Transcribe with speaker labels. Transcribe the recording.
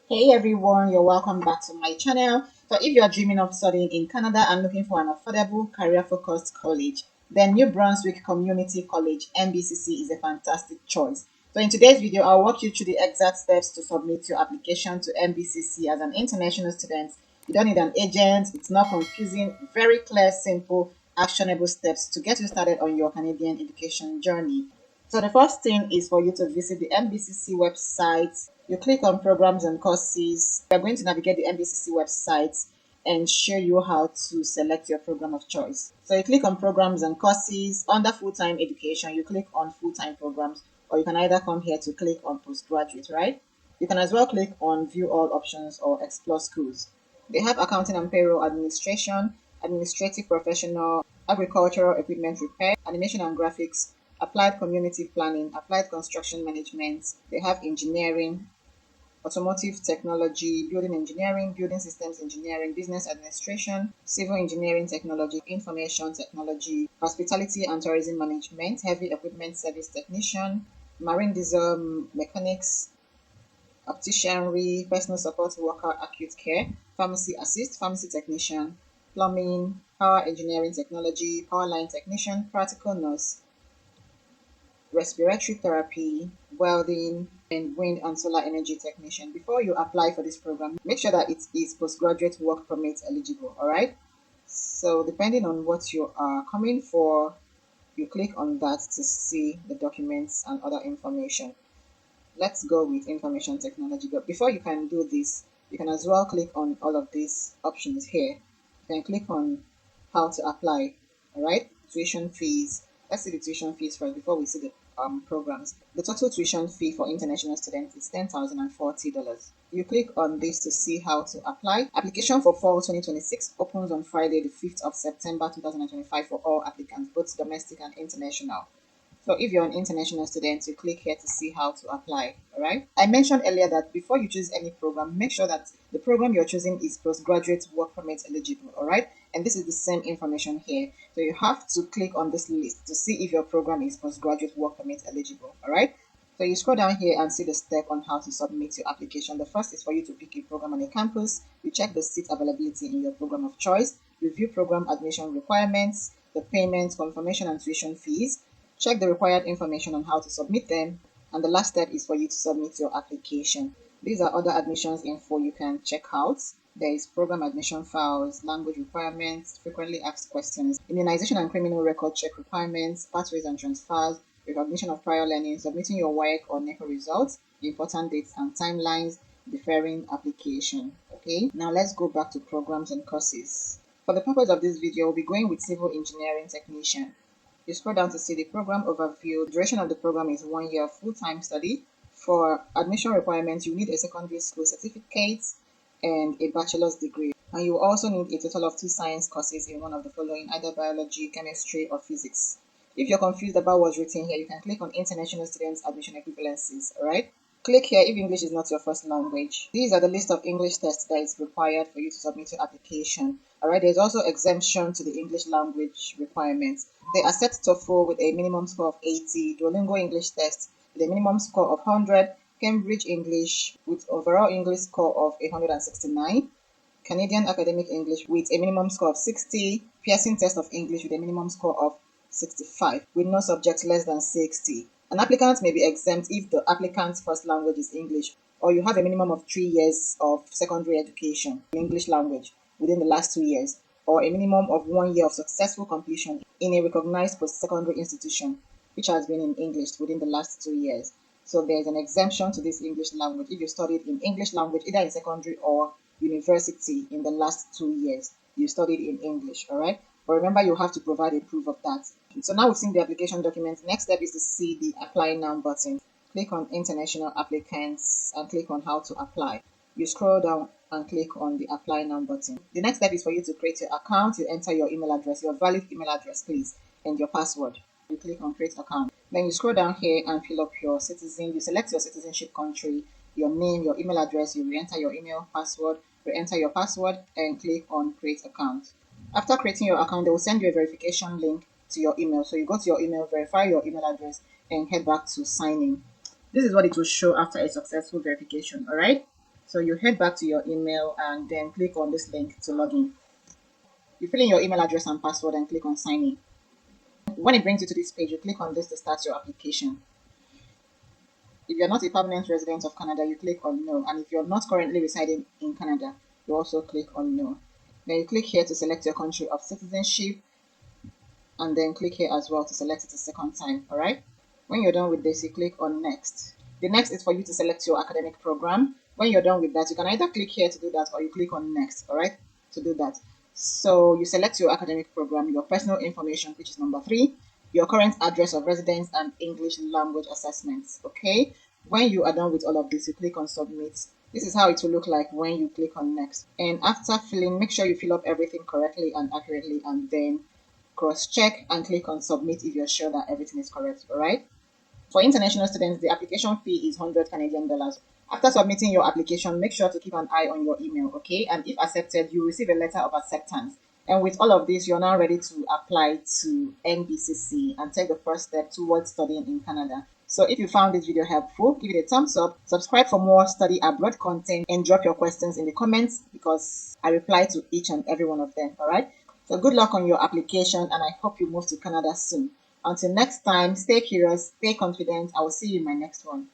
Speaker 1: Hey everyone, you're welcome back to my channel. So if you're dreaming of studying in Canada and looking for an affordable career-focused college, then New Brunswick Community College (NBCC) is a fantastic choice. So in today's video, I'll walk you through the exact steps to submit your application to NBCC as an international student. You don't need an agent, it's not confusing, very clear, simple, actionable steps to get you started on your Canadian education journey. So the first thing is for you to visit the NBCC website. You click on programs and courses. We are going to navigate the NBCC website and show you how to select your program of choice. So you click on programs and courses. Under full-time education, you click on full-time programs, or you can either come here to click on postgraduate, right? You can as well click on view all options or explore schools. They have accounting and payroll administration, administrative professional, agricultural equipment repair, animation and graphics, applied community planning, applied construction management. They have engineering, automotive technology, building engineering, building systems engineering, business administration, civil engineering technology, information technology, hospitality and tourism management, heavy equipment service technician, marine diesel mechanics, opticianry, personal support worker, acute care, pharmacy assist, pharmacy technician, plumbing, power engineering technology, power line technician, practical nurse, respiratory therapy, welding, and wind and solar energy technician. Before you apply for this program, make sure that it is postgraduate work permit eligible, all right? So depending on what you are coming for, you click on that to see the documents and other information. Let's go with information technology. But before you can do this, you can as well click on all of these options here. You can click on how to apply, all right? Tuition fees. Let's see the tuition fees first before we see the programs. The total tuition fee for international students is $10,040. You click on this to see how to apply. Application for fall 2026 opens on Friday, the 5th of September 2025 for all applicants, both domestic and international. So if you're an international student, you click here to see how to apply. All right. I mentioned earlier that before you choose any program, make sure that the program you're choosing is postgraduate work permit eligible. All right. And this is the same information here. So you have to click on this list to see if your program is postgraduate work permit eligible. All right. So you scroll down here and see the step on how to submit your application. The first is for you to pick a program on a campus. You check the seat availability in your program of choice, review program admission requirements, the payment, confirmation, and tuition fees. Check the required information on how to submit them, and the last step is for you to submit your application. These are other admissions info you can check out. There is program admission files, language requirements, frequently asked questions, immunization and criminal record check requirements, pathways and transfers, recognition of prior learning, submitting your work or NECO results, important dates and timelines, deferring application. Okay, now let's go back to programs and courses. For the purpose of this video, we'll be going with civil engineering technician. You scroll down to see the program overview. The duration of the program is 1 year of full-time study. For admission requirements, you need a secondary school certificate and a bachelor's degree. And you also need a total of 2 science courses in one of the following, either biology, chemistry, or physics. If you're confused about what's written here, you can click on International Students Admission Equivalencies, alright? Click here if English is not your first language. These are the list of English tests that is required for you to submit your application. Alright, there's also exemption to the English language requirements. They accept TOEFL with a minimum score of 80, Duolingo English test with a minimum score of 100, Cambridge English with overall English score of 169, Canadian Academic English with a minimum score of 60, Pearson Test of English with a minimum score of 65, with no subject less than 60. An applicant may be exempt if the applicant's first language is English, or you have a minimum of 3 years of secondary education in English language within the last 2 years, or a minimum of 1 year of successful completion in a recognized post-secondary institution, which has been in English within the last 2 years. So there is an exemption to this English language if you studied in English language either in secondary or university in the last 2 years. You studied in English, all right? But remember, you have to provide a proof of that. So now we've seen the application documents. Next step is to see the Apply Now button. Click on International Applicants and click on How to Apply. You scroll down and click on the Apply Now button. The next step is for you to create your account. You enter your email address, your valid email address, please, and your password. You click on Create Account. Then you scroll down here and fill up your citizen. You select your citizenship country, your name, your email address. You re-enter your email, password, re-enter your password, and click on Create Account. After creating your account, they will send you a verification link to your email. So you go to your email, verify your email address, and head back to sign in. This is what it will show after a successful verification, all right? So you head back to your email and then click on this link to log in. You fill in your email address and password and click on sign in. When it brings you to this page, you click on this to start your application. If you're not a permanent resident of Canada, you click on no. And if you're not currently residing in Canada, you also click on no. Then you click here to select your country of citizenship, and then click here as well to select it a second time. All right. When you're done with this, you click on next. The next is for you to select your academic program. When you're done with that, you can either click here to do that or you click on next. All right, to do that. So you select your academic program, your personal information, which is number 3, your current address of residence, and English language assessments. Okay. When you are done with all of this, you click on submit. This is how it will look like when you click on next. And after filling, make sure you fill up everything correctly and accurately, and then cross-check and click on submit if you're sure that everything is correct. All right. For international students, the application fee is 100 Canadian dollars. After submitting your application, make sure to keep an eye on your email, okay? And if accepted, you receive a letter of acceptance. And with all of this, you're now ready to apply to NBCC and take the first step towards studying in Canada. So if you found this video helpful, give it a thumbs up, subscribe for more study abroad content, and drop your questions in the comments because I reply to each and every one of them, all right? So good luck on your application, and I hope you move to Canada soon. Until next time, stay curious, stay confident. I will see you in my next one.